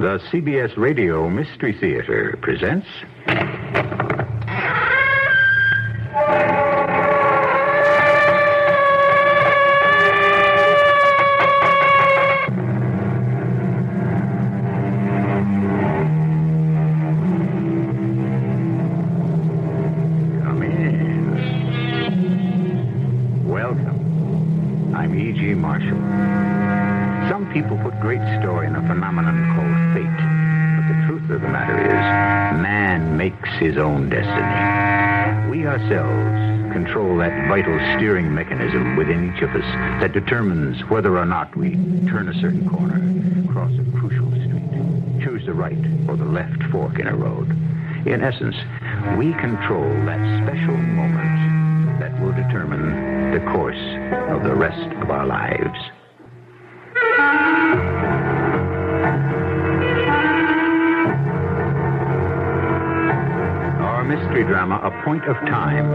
The CBS Radio Mystery Theater presents... Come in. Welcome. I'm E.G. Marshall. Some people put great store in a phenomenon called fate. But the truth of the matter is, man makes his own destiny. We ourselves control that vital steering mechanism within each of us that determines whether or not we turn a certain corner, cross a crucial street, choose the right or the left fork in a road. In essence, we control that special moment that will determine the course of the rest of our lives. Our mystery drama, A Point of Time,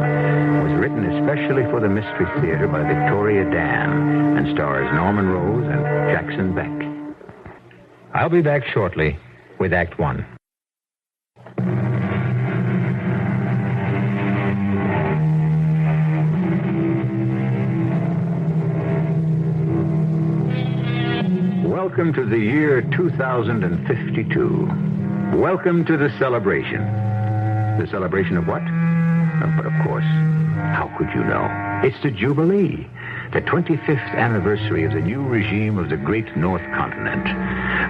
was written especially for the Mystery Theater by Victoria Dan and stars Norman Rose and Jackson Beck. I'll be back shortly with Act One. Welcome to the year 2052. Welcome to the celebration. The celebration of what? But of course, how could you know? It's the Jubilee, the 25th anniversary of the new regime of the great North Continent,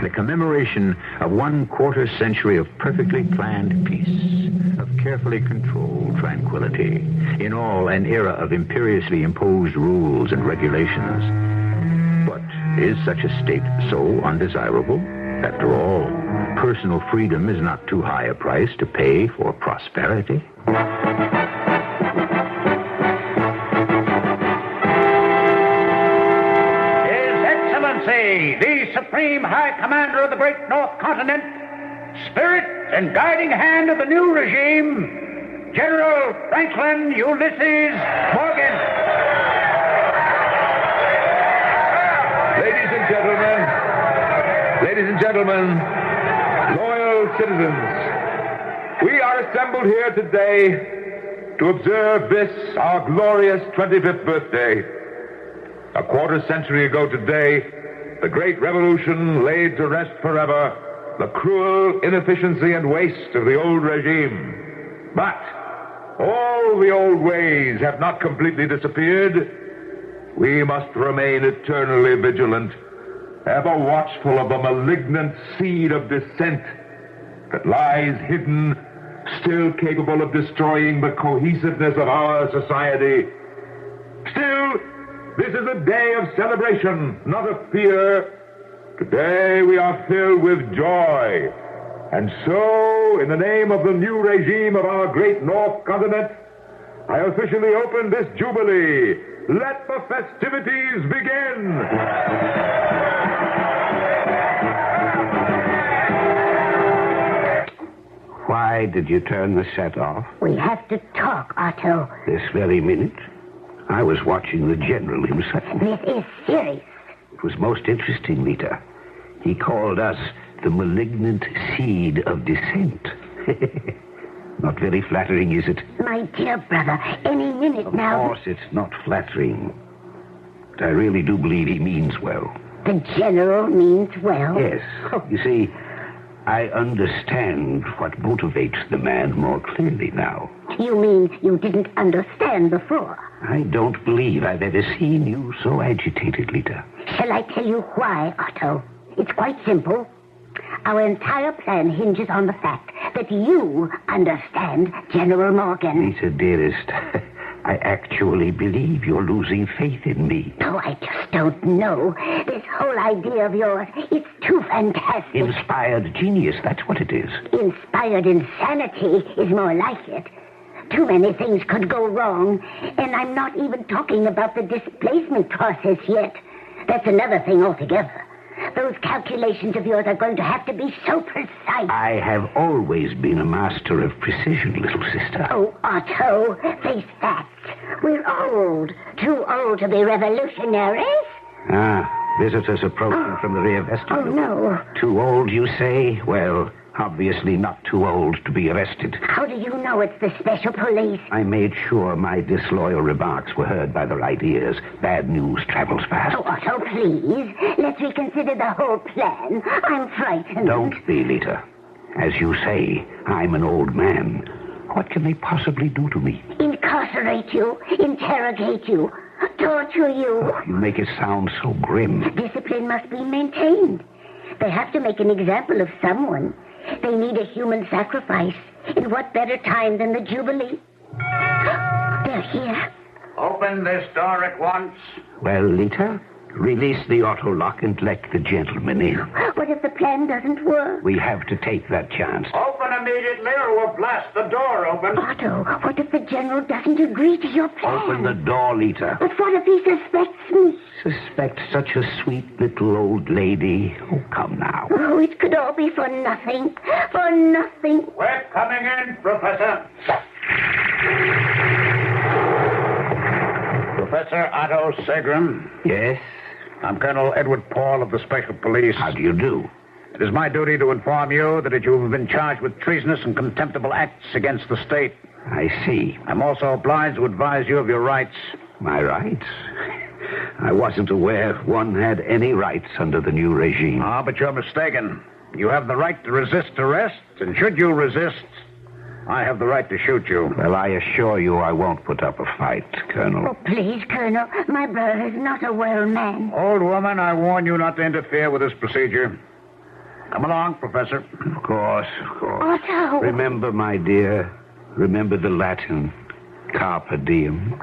the commemoration of 1/4 century of perfectly planned peace, of carefully controlled tranquility, in all an era of imperiously imposed rules and regulations. But is such a state so undesirable? After all, personal freedom is not too high a price to pay for prosperity. His Excellency, the Supreme High Commander of the Great North Continent, spirit and guiding hand of the new regime, General Franklin Ulysses Morgan. Ladies and gentlemen, loyal citizens, we are assembled here today to observe this, our glorious 25th birthday. A 1/4 century ago today, the great revolution laid to rest forever the cruel inefficiency and waste of the old regime. But all the old ways have not completely disappeared. We must remain eternally vigilant, ever watchful of the malignant seed of dissent that lies hidden, still capable of destroying the cohesiveness of our society. Still, this is a day of celebration, not of fear. Today we are filled with joy. And so, in the name of the new regime of our great North Continent, I officially open this Jubilee. Let the festivities begin! Why did you turn the set off? We have to talk, Otto. This very minute? I was watching the General himself. This is serious. It was most interesting, Lita. He called us the malignant seed of dissent. Not very flattering, is it? My dear brother, any minute now... Of course it's not flattering. But I really do believe he means well. The General means well? Yes. You see, I understand what motivates the man more clearly now. You mean you didn't understand before? I don't believe I've ever seen you so agitated, Lita. Shall I tell you why, Otto? It's quite simple. Our entire plan hinges on the fact that you understand General Morgan. Lita, dearest, I actually believe you're losing faith in me. Oh, I just don't know. This whole idea of yours, it's too fantastic. Inspired genius, that's what it is. Inspired insanity is more like it. Too many things could go wrong, and I'm not even talking about the displacement process yet. That's another thing altogether. Those calculations of yours are going to have to be so precise. I have always been a master of precision, little sister. Oh, Otto, face facts. We're old. Too old to be revolutionaries. Ah, Visitors approaching from the rear vestibule. Oh, no. Too old, you say? Well, obviously not too old to be arrested. How do you know it's the special police? I made sure my disloyal remarks were heard by the right ears. Bad news travels fast. Oh, Otto, please. Let's reconsider the whole plan. I'm frightened. Don't be, Lita. As you say, I'm an old man. What can they possibly do to me? Incarcerate you, interrogate you, torture you. You make it sound so grim. Discipline must be maintained. They have to make an example of someone. They need a human sacrifice. In what better time than the Jubilee? They're here. Open this door at once. Well, Lita, release the auto lock and let the gentleman in. What if the plan doesn't work? We have to take that chance. Open immediately or we'll blast the door open. Otto, what if the general doesn't agree to your plan? Open the door, Lita. But what if he suspects me? Suspect such a sweet little old lady. Oh, come now. Oh, it could all be for nothing. For nothing. We're coming in, Professor. Professor Otto Segram. Yes? I'm Colonel Edward Paul of the Special Police. How do you do? It is my duty to inform you that you have been charged with treasonous and contemptible acts against the state. I see. I'm also obliged to advise you of your rights. My rights? I wasn't aware one had any rights under the new regime. Ah, but you're mistaken. You have the right to resist arrest, and should you resist, I have the right to shoot you. Well, I assure you I won't put up a fight, Colonel. Oh, please, Colonel. My brother is not a well man. Old woman, I warn you not to interfere with this procedure. Come along, Professor. Of course, of course. Otto! Remember, my dear, remember the Latin, carpe diem.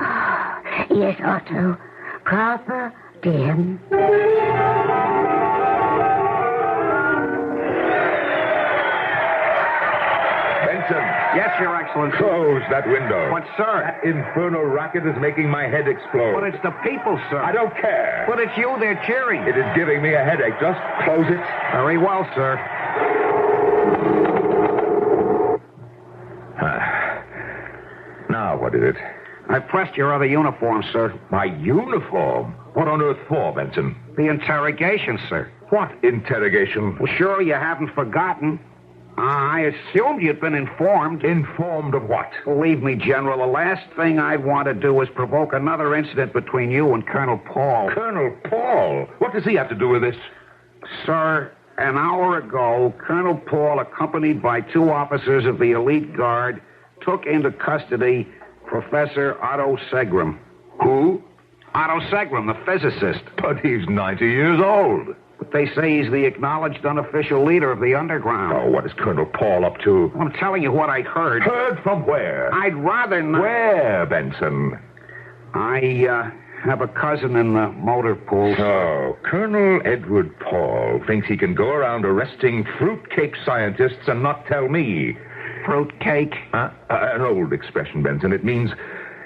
Yes, Otto. Carpe diem. Benson, Yes, Your Excellency. close that window. But, sir. That infernal racket is making my head explode. But it's the people, sir. I don't care. But it's you they're cheering. It is giving me a headache. Just close it. Very well, sir. Now, what is it? I pressed your other uniform, sir. My uniform? What on earth for, Benson? The interrogation, sir. What interrogation? Well, sure, you haven't forgotten. I assumed you'd been informed. Informed of what? Believe me, General, the last thing I'd want to do is provoke another incident between you and Colonel Paul. Colonel Paul? What does he have to do with this? Sir, an hour ago, Colonel Paul, accompanied by 2 officers of the elite guard, took into custody Professor Otto Segram. Who? Otto Segram, the physicist. But he's 90 years old. But they say he's the acknowledged unofficial leader of the underground. Oh, what is Colonel Paul up to? I'm telling you what I heard. Heard from where? I'd rather not. Where, Benson? I have a cousin in the motor pool. So, Colonel Edward Paul thinks he can go around arresting fruitcake scientists and not tell me. Fruitcake? An old expression, Benson. It means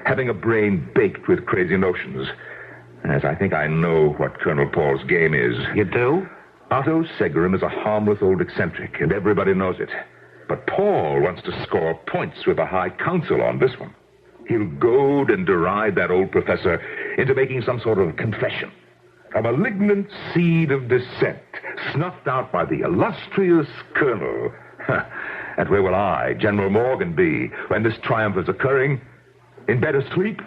having a brain baked with crazy notions. As I think I know what Colonel Paul's game is. You do? Otto Segram is a harmless old eccentric, and everybody knows it. But Paul wants to score points with the High Council on this one. He'll goad and deride that old professor into making some sort of confession. A malignant seed of dissent, snuffed out by the illustrious colonel. And where will I, General Morgan, be when this triumph is occurring? In bed asleep?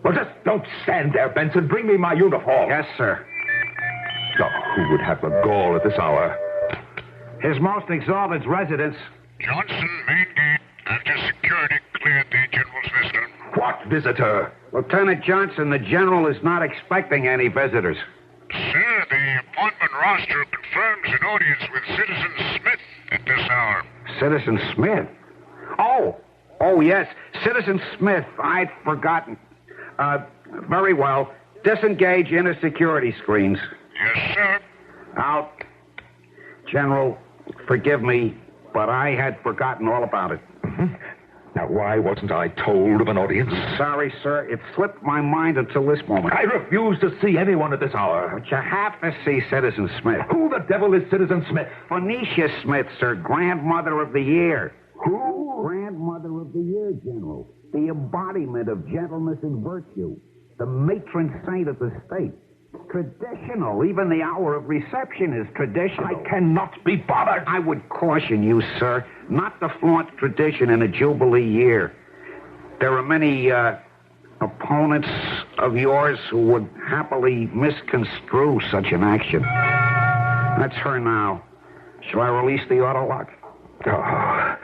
Well, just don't stand there, Benson. Bring me my uniform. Yes, sir. Oh, who would have the gall at this hour? His most exalted residence. Johnson, main gate. After security cleared the general's visitor. What visitor? Lieutenant Johnson, the general is not expecting any visitors. Sir, the appointment roster confirms an audience with Citizen Smith at this hour. Citizen Smith? Oh, yes. Citizen Smith. I'd forgotten. Very well. Disengage inner security screens. Yes, sir. Out. General, forgive me, but I had forgotten all about it. Mm-hmm. Now, why wasn't I told of an audience? Sorry, sir. It slipped my mind until this moment. I refuse to see anyone at this hour. But you have to see Citizen Smith. Who the devil is Citizen Smith? Phoenicia Smith, sir. Grandmother of the Year. Who? Grandmother of the Year, General. The embodiment of gentleness and virtue. The matron saint of the state. traditional. Even the hour of reception is traditional. I cannot be bothered. I would caution you, sir, not to flaunt tradition in a Jubilee year. There are many opponents of yours who would happily misconstrue such an action. That's her now. Shall I release the auto lock? Oh,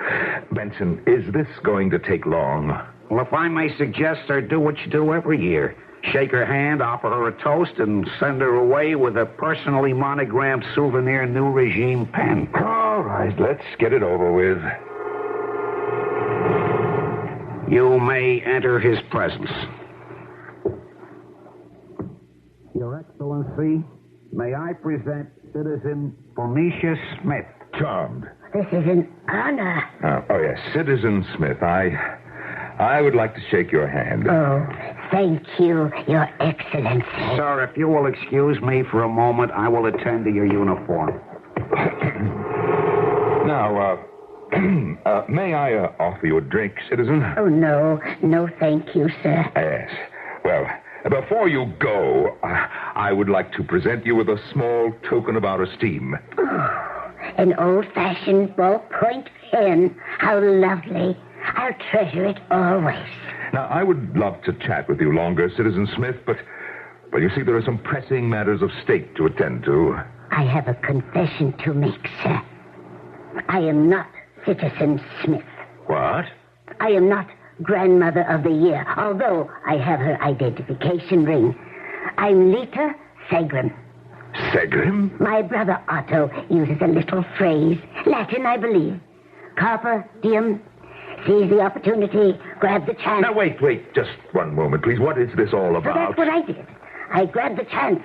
Benson, is this going to take long? Well, if I may suggest, sir, do what you do every year. Shake her hand, offer her a toast, and send her away with a personally monogrammed souvenir New Regime pen. All right, let's get it over with. You may enter his presence. Your Excellency, may I present Citizen Phoenicia Smith. Charmed. This is an honor. Oh, yes, Citizen Smith, I would like to shake your hand. Oh, thank you, Your Excellency. Sir, if you will excuse me for a moment, I will attend to your uniform. Now, may I offer you a drink, citizen? Oh, no. No, thank you, sir. Yes. Well, before you go, I would like to present you with a small token of our esteem. Oh, an old-fashioned ballpoint pen. How lovely. I'll treasure it always. Now, I would love to chat with you longer, Citizen Smith, but you see, there are some pressing matters of state to attend to. I have a confession to make, sir. I am not Citizen Smith. What? I am not Grandmother of the Year, although I have her identification ring. I'm Lita Segram. Segram? My brother Otto uses a little phrase, Latin, I believe. Carpe diem. Seize the opportunity, grab the chance. Now, wait, just one moment, please. What is this all So about? that's what I did. I grabbed the chance.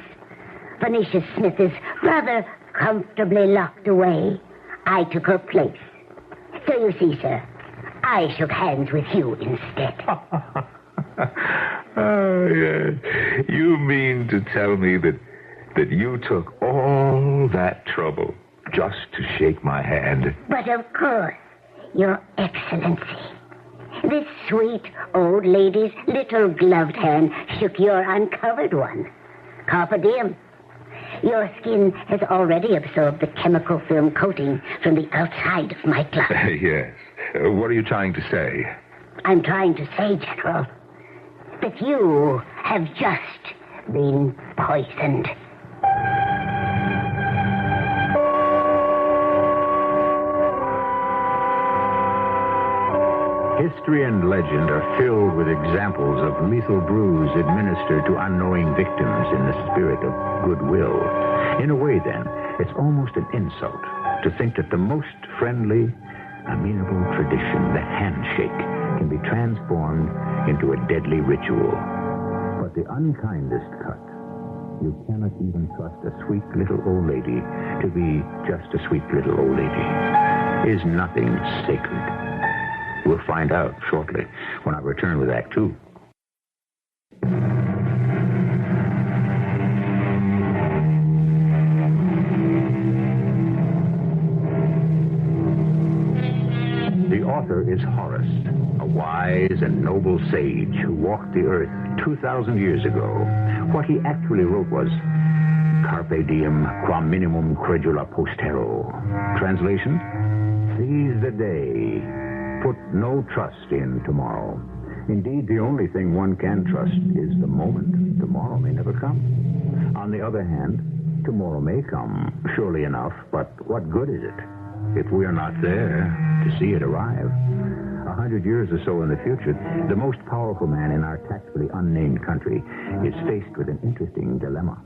Phoenicia Smith is rather comfortably locked away. I took her place. So you see, sir, I shook hands with you instead. Oh, yes. You mean to tell me that you took all that trouble just to shake my hand? But of course, Your Excellency, this sweet old lady's little gloved hand shook your uncovered one. Carpe diem. Your skin has already absorbed the chemical film coating from the outside of my glove. Yes. What are you trying to say? I'm trying to say, General, that you have just been poisoned. History and legend are filled with examples of lethal brews administered to unknowing victims in the spirit of goodwill. In a way, then, it's almost an insult to think that the most friendly, amenable tradition, the handshake, can be transformed into a deadly ritual. But the unkindest cut, you cannot even trust a sweet little old lady to be just a sweet little old lady, is nothing sacred. We'll find out shortly when I return with Act 2. The author is Horace, a wise and noble sage who walked the earth 2,000 years ago. What he actually wrote was, Carpe diem quam minimum credula postero. Translation, seize the day. Put no trust in tomorrow. Indeed, the only thing one can trust is the moment. Tomorrow may never come. On the other hand, tomorrow may come, surely enough, but what good is it if we are not there to see it arrive? 100 years or so in the future, the most powerful man in our tactfully unnamed country is faced with an interesting dilemma.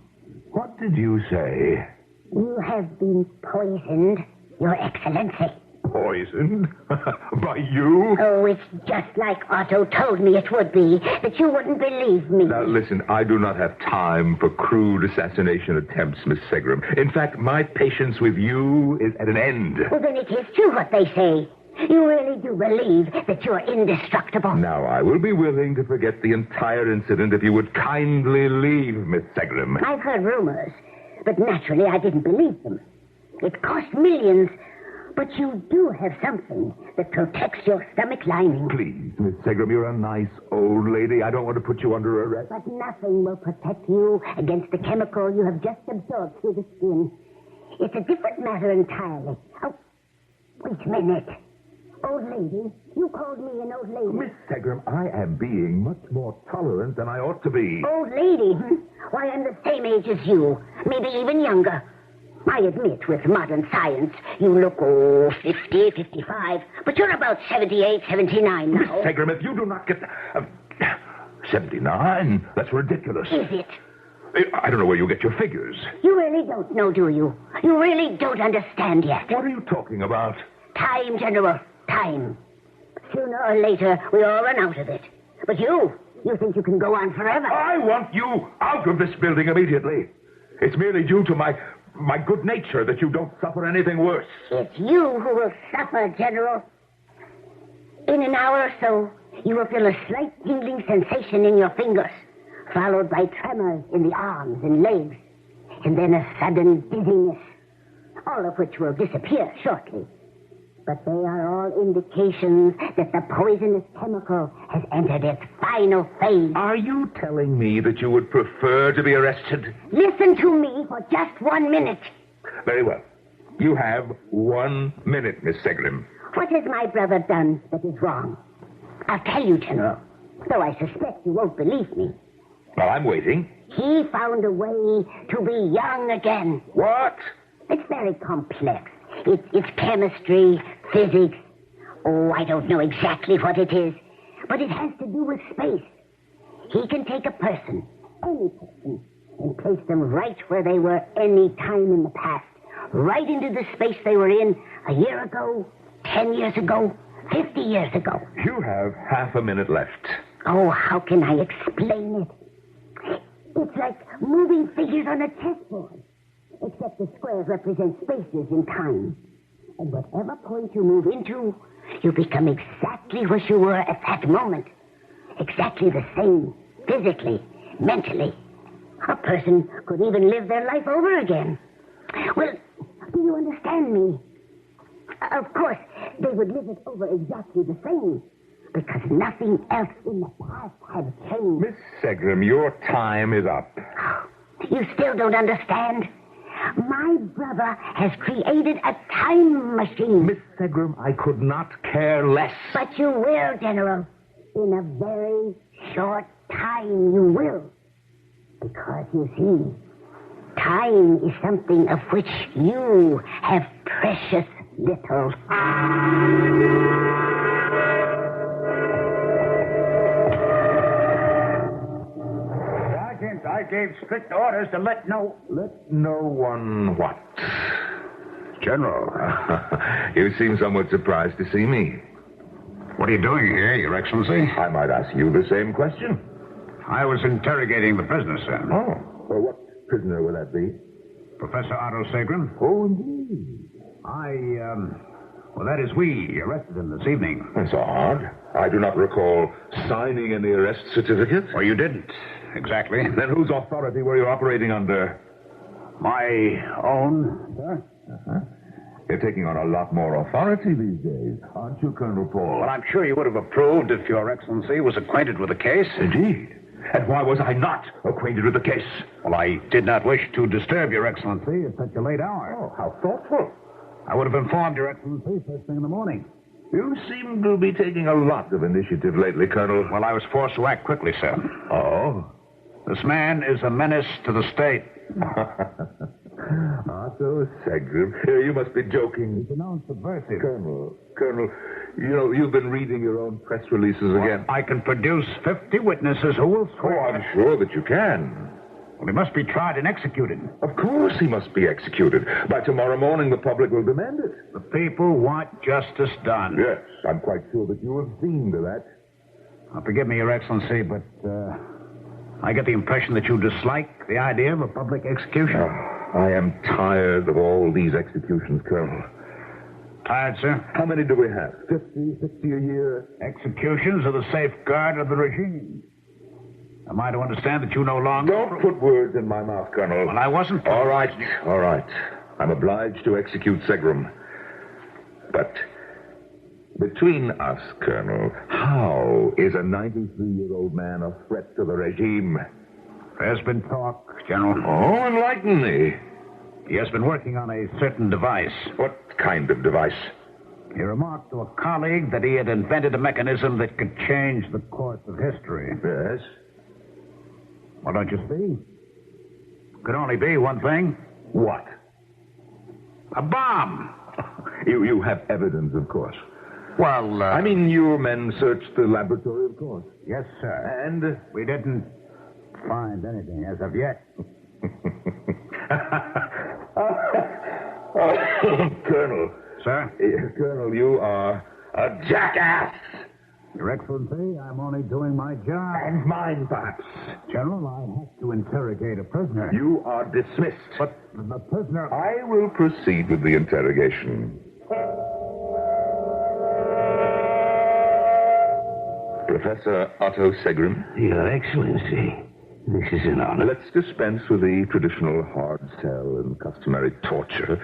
What did you say? You have been poisoned, Your Excellency. Poisoned? By you? Oh, it's just like Otto told me it would be, that you wouldn't believe me. Now, listen, I do not have time for crude assassination attempts, Miss Segram. In fact, my patience with you is at an end. Well, then it is true what they say. You really do believe that you're indestructible. Now, I will be willing to forget the entire incident if you would kindly leave, Miss Segram. I've heard rumors, but naturally I didn't believe them. It cost millions, but But you do have something that protects your stomach lining. Please, Miss Segram, you're a nice old lady. I don't want to put you under arrest. But nothing will protect you against the chemical you have just absorbed through the skin. It's a different matter entirely. Oh, wait a minute. Old lady? You called me an old lady. Miss Segram, I am being much more tolerant than I ought to be. Old lady? Why, I'm the same age as you. Maybe even younger. I admit, with modern science, you look, 50, 55. But you're about 78, 79 now. Miss Segram, if you do not get... 79? That's ridiculous. Is it? I don't know where you get your figures. You really don't know, do you? You really don't understand yet. What are you talking about? Time, General. Time. Sooner or later, we all run out of it. But you think you can go on forever. I want you out of this building immediately. It's merely due to my good nature that you don't suffer anything worse. It's you who will suffer, General. In an hour or so, you will feel a slight tingling sensation in your fingers, followed by tremors in the arms and legs, and then a sudden dizziness, all of which will disappear shortly. But they are all indications that the poisonous chemical has entered its final phase. Are you telling me that you would prefer to be arrested? Listen to me for just 1 minute. Very well. You have 1 minute, Miss Segram. What has my brother done that is wrong? I'll tell you, General, though I suspect you won't believe me. Well, I'm waiting. He found a way to be young again. What? It's very complex. It's chemistry, physics. Oh, I don't know exactly what it is, but it has to do with space. He can take a person, any person, and place them right where they were any time in the past, right into the space they were in a year ago, 10 years ago, 50 years ago. You have half a minute left. Oh, how can I explain it? It's like moving figures on a chessboard, except the squares represent spaces in time. And whatever point you move into, you become exactly where you were at that moment. Exactly the same, physically, mentally. A person could even live their life over again. Well, do you understand me? Of course, they would live it over exactly the same, because nothing else in the past had changed. Miss Segram, your time is up. You still don't understand? My brother has created a time machine. Miss Segram, I could not care less. But you will, General. In a very short time, you will. Because, you see, time is something of which you have precious little. Sergeant, I gave strict orders to let no one what? General. You seem somewhat surprised to see me. What are you doing here, Your Excellency? I might ask you the same question. I was interrogating the prisoner, sir. Oh, well, what prisoner will that be? Professor Otto Segram. Oh, indeed. That is we arrested him this evening. That's odd. I do not recall signing any arrest certificate. Well, you didn't. Exactly. Then whose authority were you operating under? My own, sir. Uh-huh. You're taking on a lot more authority these days, aren't you, Colonel Paul? Well, I'm sure you would have approved if Your Excellency was acquainted with the case. Indeed. And why was I not acquainted with the case? Well, I did not wish to disturb Your Excellency at such a late hour. Oh, how thoughtful. I would have informed Your Excellency first thing in the morning. You seem to be taking a lot of initiative lately, Colonel. Well, I was forced to act quickly, sir. Oh? This man is a menace to the state. Otto Segram. You must be joking. It's announced subversive. Colonel, you've been reading your own press releases again. I can produce 50 witnesses who will swear. Oh, I'm sure that you can. Well, he must be tried and executed. Of course he must be executed. By tomorrow morning, the public will demand it. The people want justice done. Yes, I'm quite sure that you have seen to that. Now, forgive me, Your Excellency, but I get the impression that you dislike the idea of a public execution. I am tired of all these executions, Colonel. Tired, sir? How many do we have? 50, 60 a year? Executions are the safeguard of the regime. Am I to understand that you no longer... Don't put words in my mouth, Colonel. Well, I wasn't... All right. I'm obliged to execute Segram. But between us, Colonel, how is a 93-year-old man a threat to the regime? There's been talk, General. Oh, enlighten me. He has been working on a certain device. What kind of device? He remarked to a colleague that he had invented a mechanism that could change the course of history. Yes. Well, don't you see? Could only be one thing. What? A bomb. You have evidence, of course. Well, I mean, your men searched the laboratory, of course. yes, sir. And? We didn't find anything as of yet. Colonel. Sir? Colonel, you are a jackass. Your Excellency, I'm only doing my job. And mine, perhaps. General, I have to interrogate a prisoner. You are dismissed. But the prisoner... I will proceed with the interrogation. Professor Otto Segrim. Your Excellency, this is an honor. Let's dispense with the traditional hard sell and customary torture,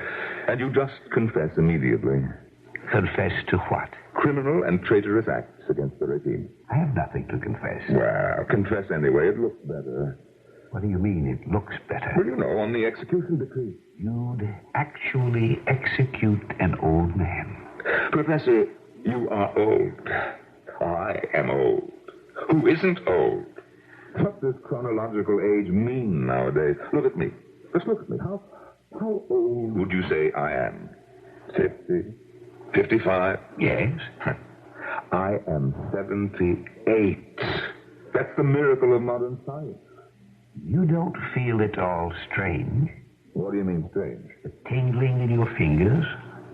and you just confess immediately. Confess to what? Criminal and traitorous acts against the regime. I have nothing to confess. Well, confess anyway. It looks better. What do you mean it looks better? Well, you know, on the execution decree. You'd actually execute an old man. Professor, you are old. I am old. Who isn't old? What does chronological age mean nowadays? Look at me. Just look at me. How old would you say I am? 50? 55? Yes. I am 78. That's the miracle of modern science. You don't feel at all strange? What do you mean, strange? A tingling in your fingers?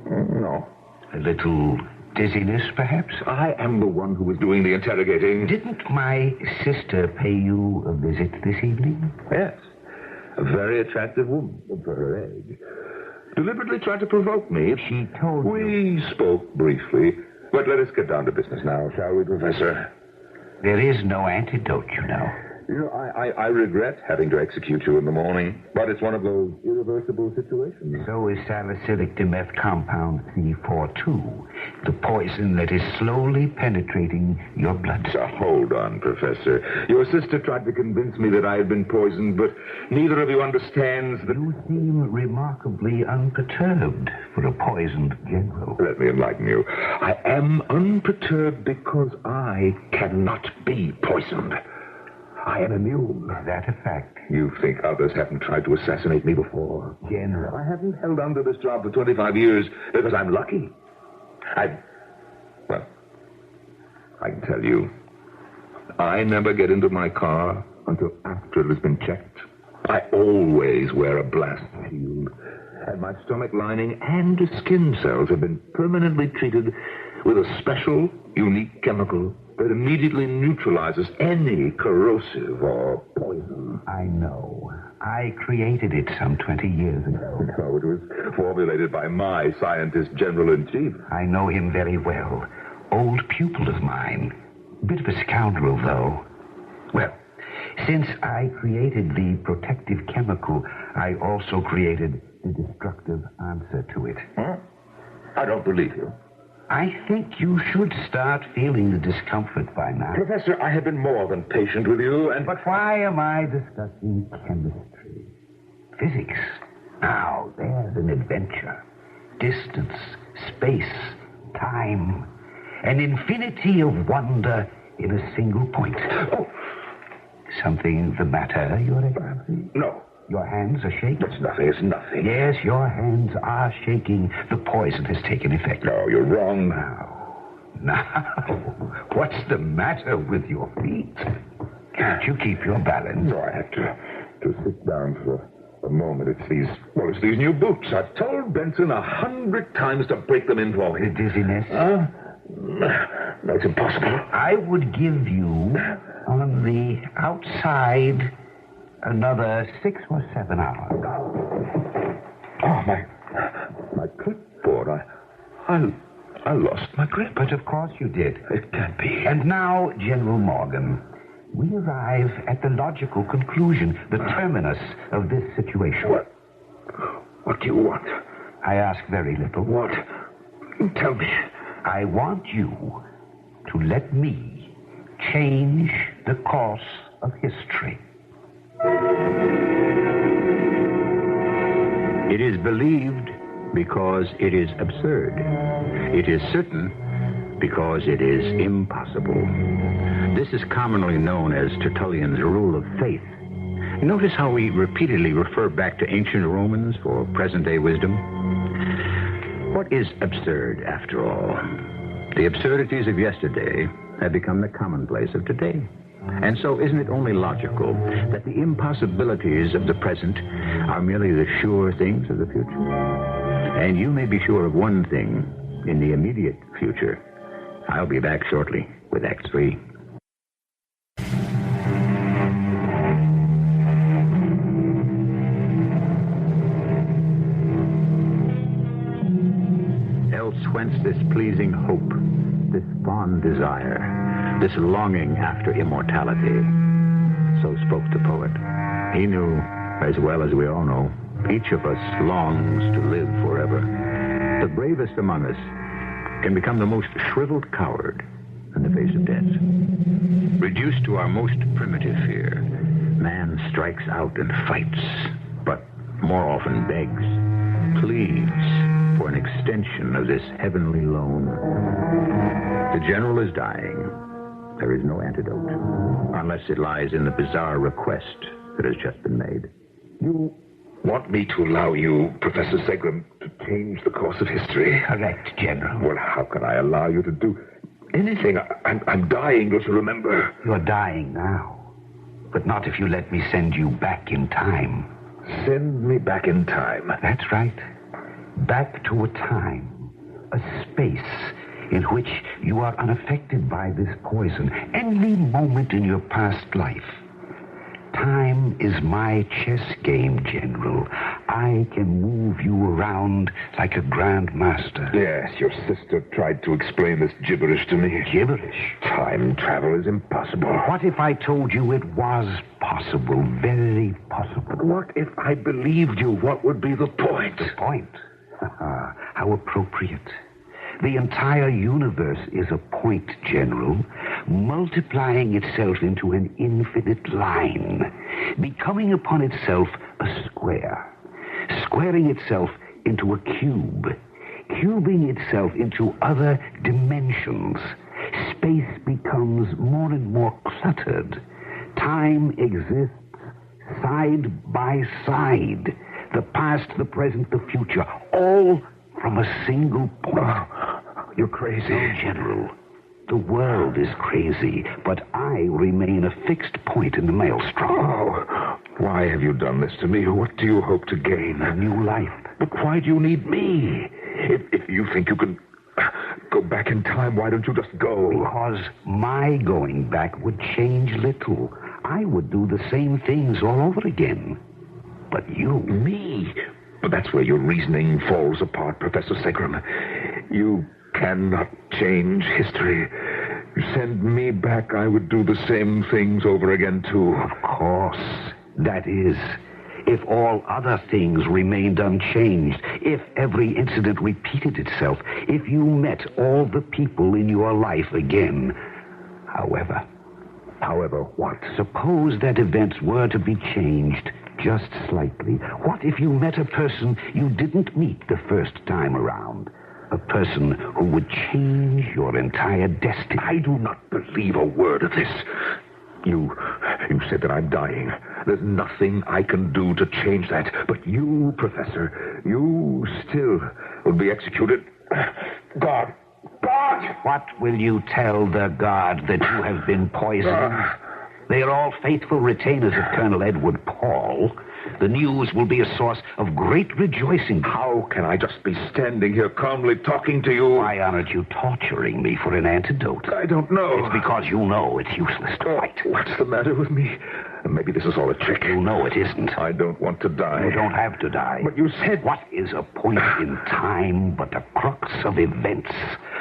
No. A little dizziness, perhaps? I am the one who was doing the interrogating. Didn't my sister pay you a visit this evening? Yes. A very attractive woman for her age. Deliberately tried to provoke me. She told you. We spoke briefly. But let us get down to business now, shall we, Professor? There is no antidote, you know. You know, I regret having to execute you in the morning, but it's one of those irreversible situations. So is salicylic dimeth compound C42, the poison that is slowly penetrating your blood. So hold on, Professor. Your sister tried to convince me that I had been poisoned, but neither of you understands that... You seem remarkably unperturbed for a poisoned general. Let me enlighten you. I am unperturbed because I cannot be poisoned. I am immune. That a fact? You think others haven't tried to assassinate me before? General. I haven't held on to this job for 25 years because I'm lucky. Well, I can tell you, I never get into my car until after it has been checked. I always wear a blast shield. And my stomach lining and skin cells have been permanently treated with a special, unique chemical that immediately neutralizes any corrosive or poison. I know. I created it some 20 years ago. No, it was formulated by my scientist general-in-chief. I know him very well. Old pupil of mine. Bit of a scoundrel, though. Well, since I created the protective chemical, I also created the destructive answer to it. Huh? I don't believe you. I think you should start feeling the discomfort by now. Professor, I have been more than patient with you, and... But why am I discussing chemistry? Physics? Now, there's an adventure. Distance, space, time. An infinity of wonder in a single point. Oh! Something the matter, Your Excellency? No. Your hands are shaking? It's nothing, it's nothing. Yes, your hands are shaking. The poison has taken effect. No, you're wrong. Now, what's the matter with your feet? Can't you keep your balance? No, I have to sit down for a moment. It's these new boots. I've told Benson 100 times to break them in for me. The dizziness? No, it's impossible. I would give you, on the outside, another 6 or 7 hours. Oh, my clipboard. I lost my grip. But of course you did. It can't be. And now, General Morgan, we arrive at the logical conclusion, the terminus of this situation. What do you want? I ask very little. What Tell me. I want you to let me change the course of history. It is believed because it is absurd. It is certain because it is impossible. This is commonly known as Tertullian's rule of faith. Notice how we repeatedly refer back to ancient Romans for present-day wisdom. What is absurd, after all? The absurdities of yesterday have become the commonplace of today. And so isn't it only logical that the impossibilities of the present are merely the sure things of the future? And you may be sure of one thing in the immediate future. I'll be back shortly with Act 3. Else whence this pleasing hope, this fond desire, this longing after immortality? So spoke the poet. He knew, as well as we all know, each of us longs to live forever. The bravest among us can become the most shriveled coward in the face of death. Reduced to our most primitive fear, man strikes out and fights, but more often begs, pleads for an extension of this heavenly loan. The general is dying. There is no antidote, unless it lies in the bizarre request that has just been made. You want me to allow you, Professor Segram, to change the course of history? Correct, General. Well, how can I allow you to do anything? I'm dying, don't you remember? You're dying now, but not if you let me send you back in time. Send me back in time. That's right. Back to a time, a space in which you are unaffected by this poison any moment in your past life. Time is my chess game, General. I can move you around like a grand master. Yes, your sister tried to explain this gibberish to me. Gibberish? Time travel is impossible. What if I told you it was possible, very possible? But what if I believed you? What would be the point? The point? How appropriate. The entire universe is a point, General, multiplying itself into an infinite line, becoming upon itself a square, squaring itself into a cube, cubing itself into other dimensions. Space becomes more and more cluttered. Time exists side by side. The past, the present, the future, all from a single point. Oh, you're crazy. No, General. The world is crazy, but I remain a fixed point in the maelstrom. Oh, why have you done this to me? What do you hope to gain? A new life. But why do you need me? If you think you can go back in time, why don't you just go? Because my going back would change little. I would do the same things all over again. But you... Me? But that's where your reasoning falls apart, Professor Segram. You cannot change history. You send me back, I would do the same things over again, too. Of course. That is, if all other things remained unchanged, if every incident repeated itself, if you met all the people in your life again. However what? Suppose that events were to be changed just slightly. What if you met a person you didn't meet the first time around? A person who would change your entire destiny. I do not believe a word of this. You said that I'm dying. There's nothing I can do to change that. But you, Professor, you still will be executed. God! What will you tell the guard that you have been poisoned? They are all faithful retainers of Colonel Edward Paul. The news will be a source of great rejoicing. How can I just be standing here calmly talking to you? Why aren't you torturing me for an antidote? I don't know. It's because you know it's useless to fight. What's the matter with me? Maybe this is all a trick. You know it isn't. I don't want to die. You don't have to die. But you said... What is a point in time but the crux of events?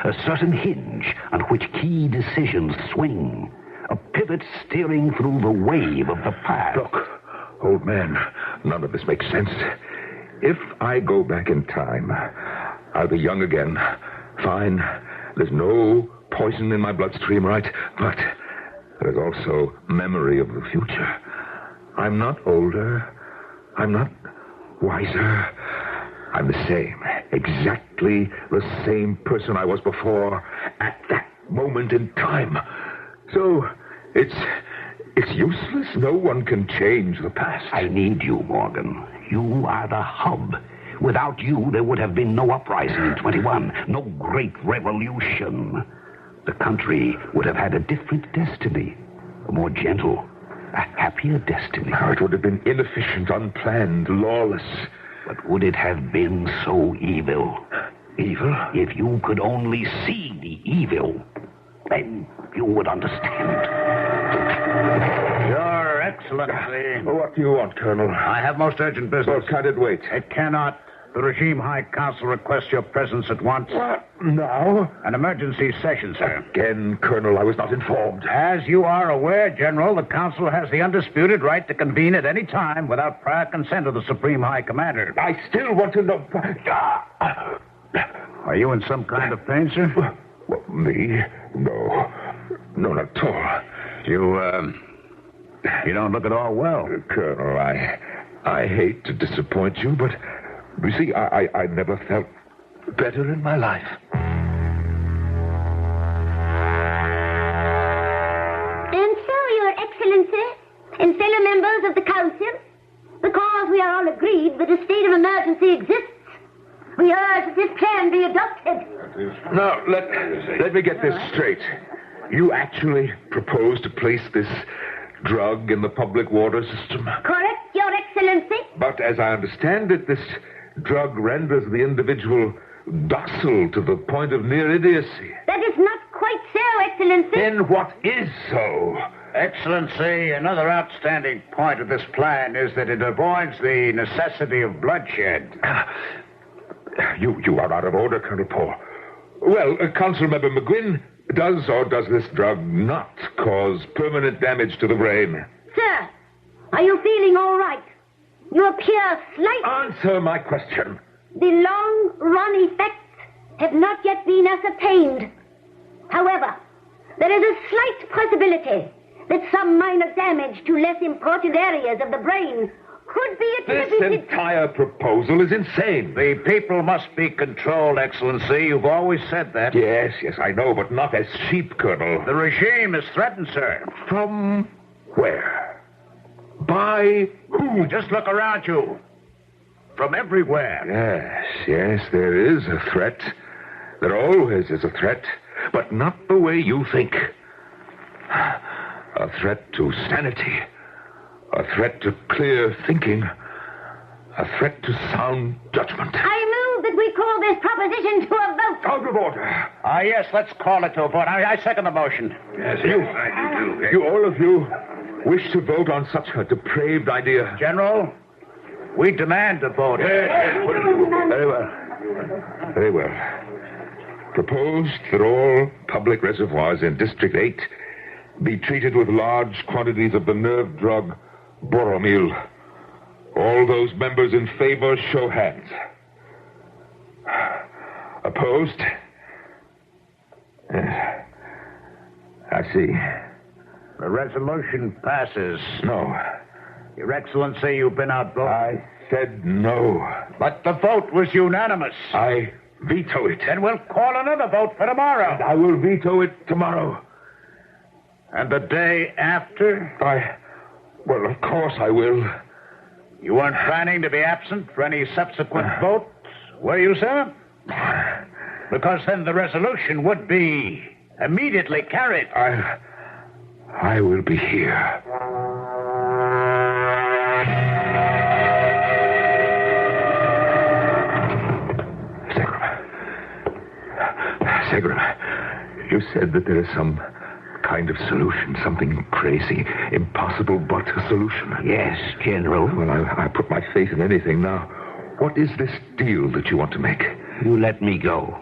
A certain hinge on which key decisions swing. A pivot steering through the wave of the past. Look, old man, none of this makes sense. If I go back in time, I'll be young again. Fine. There's no poison in my bloodstream, right? But there's also memory of the future. I'm not older. I'm not wiser. I'm the same. Exactly the same person I was before at that moment in time. So, it's useless. No one can change the past. I need you, Morgan. You are the hub. Without you, there would have been no uprising in 21, no great revolution. The country would have had a different destiny, a more gentle, a happier destiny. Oh, it would have been inefficient, unplanned, lawless. But would it have been so evil? Evil? If you could only see the evil, then you would understand. Your Excellency. What do you want, Colonel? I have most urgent business. Well, can it wait? It cannot. The Regime High Council requests your presence at once. What? Now? An emergency session, sir. Again, Colonel, I was not informed. As you are aware, General, the Council has the undisputed right to convene at any time without prior consent of the Supreme High Commander. I still want to know... Are you in some kind of pain, sir? Well, me? No. No, not at all. You don't look at all well. Colonel, I hate to disappoint you, but you see, I never felt better in my life. And so, Your Excellency, and fellow members of the Council, because we are all agreed that a state of emergency exists, we urge that this plan be adopted. Now, let me get this straight. You actually propose to place this drug in the public water system? Correct, Your Excellency. But as I understand it, this drug renders the individual docile to the point of near idiocy. That is not quite so, Excellency. Then what is so? Excellency, another outstanding point of this plan is that it avoids the necessity of bloodshed. You are out of order, Colonel Paul. Well, Councilmember McGuinn, does or does this drug not cause permanent damage to the brain? Sir, are you feeling all right? You appear slightly... Answer my question. The long-run effects have not yet been ascertained. However, there is a slight possibility that some minor damage to less important areas of the brain could be attributed... This entire proposal is insane. The people must be controlled, Excellency. You've always said that. Yes, I know, but not as sheep, Colonel. The regime is threatened, sir. From where? By who? Just look around you. From everywhere. Yes, there is a threat. There always is a threat, but not the way you think. A threat to sanity. A threat to clear thinking. A threat to sound judgment. I move that we call this proposition to a vote. Out of order. Yes, let's call it to a vote. I second the motion. Yes, you all of you wish to vote on such a depraved idea. General, we demand a vote. Very well. Very well. Proposed that all public reservoirs in District 8 be treated with large quantities of the nerve drug Boromil. All those members in favor, show hands. Opposed? I see. The resolution passes. No. Your Excellency, you've been outvoted. I said no. But the vote was unanimous. I veto it. Then we'll call another vote for tomorrow. I will veto it tomorrow. And the day after? Well, of course I will. You weren't planning to be absent for any subsequent votes, were you, sir? Because then the resolution would be immediately carried. I will be here. Segram, you said that there is some kind of solution, something crazy, impossible but a solution. Yes, General. Well, I put my faith in anything now. What is this deal that you want to make? You let me go.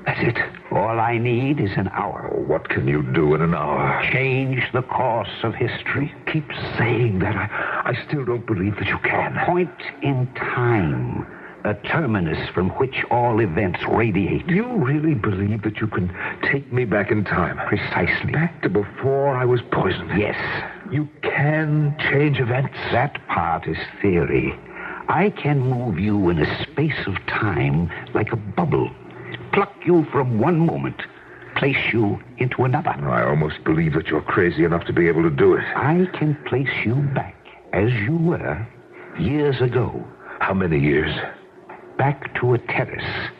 That's it. All I need is an hour. Oh, what can you do in an hour? Change the course of history. Keep saying that. I still don't believe that you can. A point in time a terminus from which all events radiate. You really believe that you can take me back in time? Precisely. Back to before I was poisoned? Yes. You can change events? That part is theory. I can move you in a space of time like a bubble. Pluck you from one moment, place you into another. I almost believe that you're crazy enough to be able to do it. I can place you back as you were years ago. How many years? Back to a terrace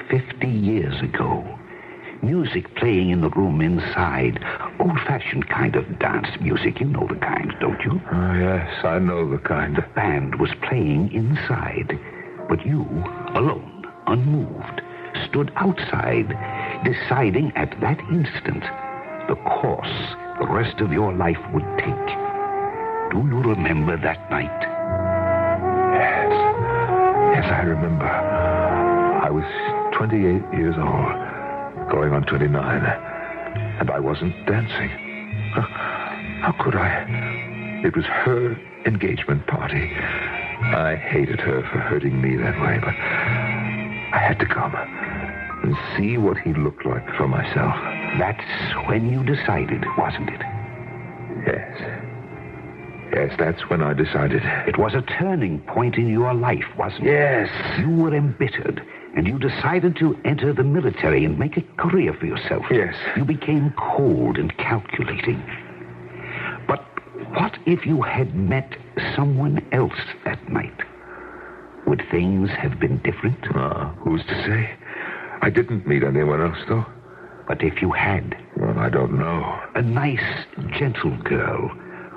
50 years ago. Music playing in the room inside. Old-fashioned kind of dance music. You know the kind, don't you? Oh, yes, I know the kind. The band was playing inside, but you, alone, unmoved, stood outside, deciding at that instant the course the rest of your life would take. Do you remember that night? Yes, I remember. I was 28 years old. Going on 29, and I wasn't dancing. How could I? It was her engagement party. I hated her for hurting me that way, but I had to come and see what he looked like for myself. That's when you decided, wasn't it? Yes. Yes, that's when I decided. It was a turning point in your life, wasn't it? Yes. You were embittered, and you decided to enter the military and make a career for yourself. Yes. You became cold and calculating. But what if you had met someone else that night? Would things have been different? Who's to say? I didn't meet anyone else, though. But if you had? Well, I don't know. A nice, gentle girl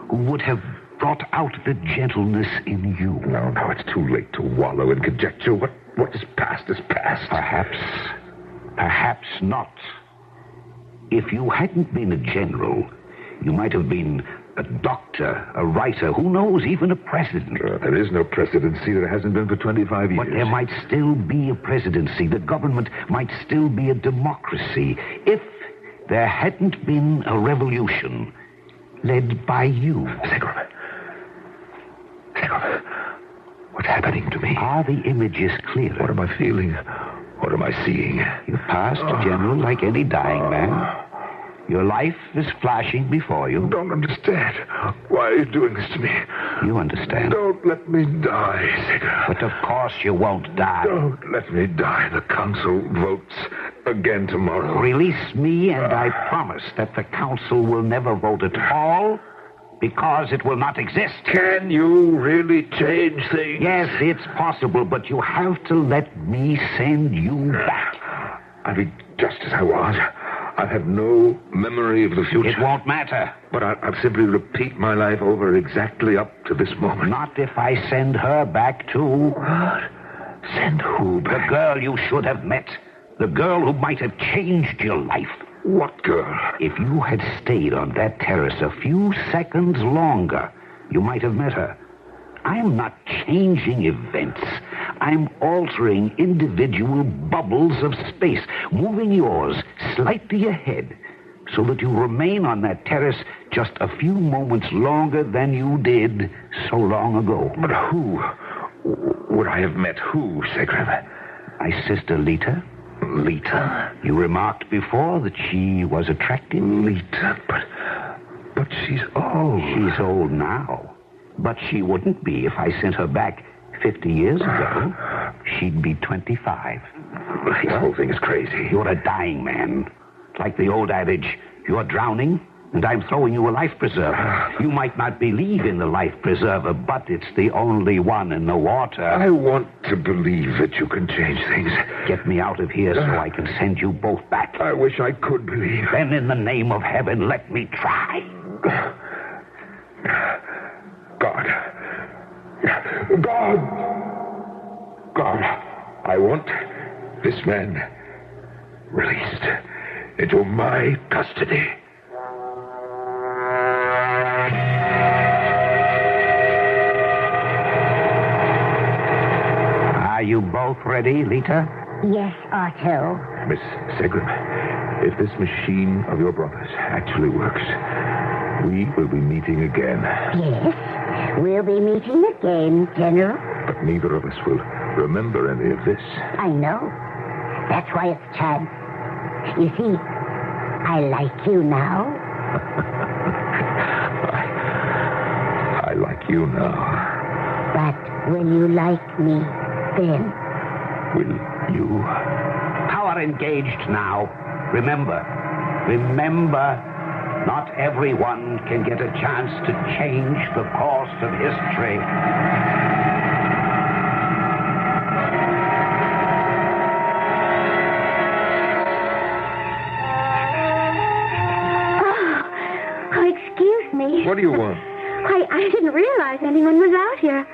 who would have brought out the gentleness in you. No, it's too late to wallow in conjecture. What is past is past. Perhaps not. If you hadn't been a general, you might have been a doctor, a writer, who knows, even a president. There is no presidency. There hasn't been for 25 years. But there might still be a presidency. The government might still be a democracy if there hadn't been a revolution led by you. Segram, what's happening to me? Are the images clearer? What am I feeling? What am I seeing? You passed, General, like any dying man. Your life is flashing before you. Don't understand. Why are you doing this to me? You understand. Don't let me die, Segram. But of course you won't die. Don't let me die. The council votes again tomorrow. Release me, and I promise that the council will never vote at all because it will not exist. Can you really change things? Yes, it's possible, but you have to let me send you back. I'll be just as I was. I have no memory of the future. It won't matter. But I'll simply repeat my life over exactly up to this moment. Not if I send her back, too. What? Send who back? The girl you should have met. The girl who might have changed your life. What girl? If you had stayed on that terrace a few seconds longer, you might have met her. I'm not changing events. I'm altering individual bubbles of space, moving yours slightly ahead so that you remain on that terrace just a few moments longer than you did so long ago. But who would I have met? Who, Segram? My sister Lita. Lita? You remarked before that she was attractive. Lita, but she's old. She's old now. But she wouldn't be if I sent her back 50 years ago. She'd be 25. This whole thing is crazy. You're a dying man. Like the old adage, you're drowning, and I'm throwing you a life preserver. You might not believe in the life preserver, but it's the only one in the water. I want to believe that you can change things. Get me out of here so I can send you both back. I wish I could believe. Then in the name of heaven, let me try. God, I want this man released into my custody. Are you both ready, Lita? Yes, Otto. Miss Segram, if this machine of your brother's actually works, we will be meeting again. Yes, we'll be meeting again, General. But neither of us will remember any of this. I know. That's why it's Chad. You see, I like you now. I like you now. But will you like me then? Will you? Power engaged now. Remember, not everyone can get a chance to change the course of history. Oh, excuse me. What do you want? I didn't realize anyone was out here.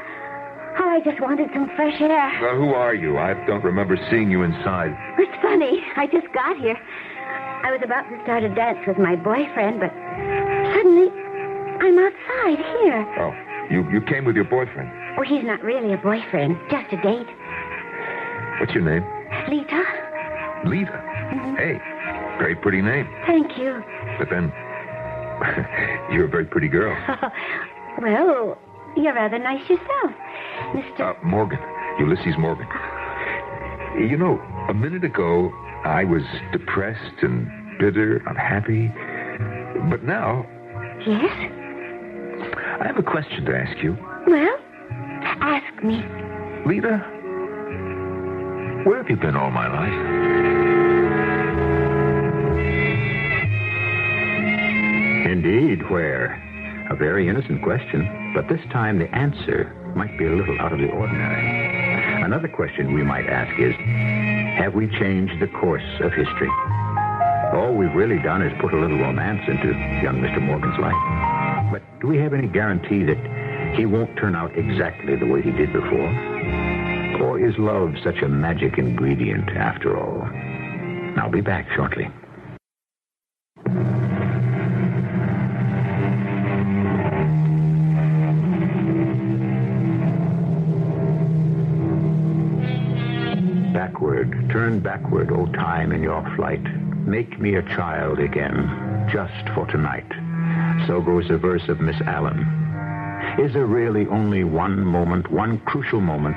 Oh, I just wanted some fresh air. Who are you? I don't remember seeing you inside. It's funny. I just got here. I was about to start a dance with my boyfriend, but suddenly I'm outside here. Oh, you came with your boyfriend. Oh, he's not really a boyfriend, just a date. What's your name? Lita? Lita. Mm-hmm. Hey, very pretty name. Thank you. But then, you're a very pretty girl. Well, you're rather nice yourself, Mr. Morgan. Ulysses Morgan. You know, a minute ago, I was depressed and bitter, unhappy. But now... Yes? I have a question to ask you. Well, ask me. Lita, where have you been all my life? Indeed, where? A very innocent question, but this time the answer might be a little out of the ordinary. Another question we might ask is, have we changed the course of history? All we've really done is put a little romance into young Mr. Morgan's life. But do we have any guarantee that he won't turn out exactly the way he did before? Or is love such a magic ingredient after all? I'll be back shortly. Turn backward, O time, in your flight. Make me a child again, just for tonight. So goes the verse of Miss Allen. Is there really only one moment, one crucial moment,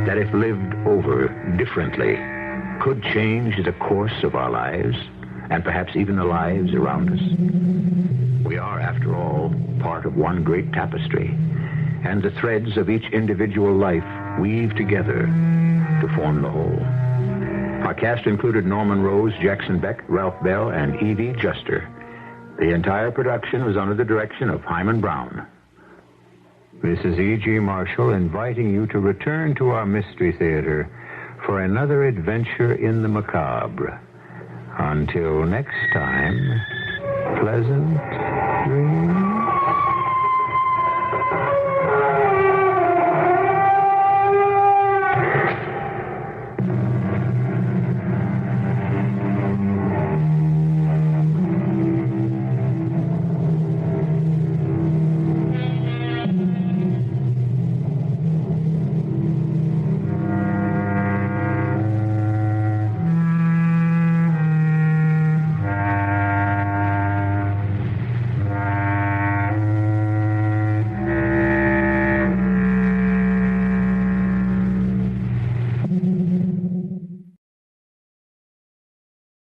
that if lived over differently, could change the course of our lives, and perhaps even the lives around us? We are, after all, part of one great tapestry, and the threads of each individual life weave together to form the whole. Our cast included Norman Rose, Jackson Beck, Ralph Bell, and Evie Juster. The entire production was under the direction of Hyman Brown. This is E.G. Marshall inviting you to return to our Mystery Theater for another adventure in the macabre. Until next time, pleasant dreams.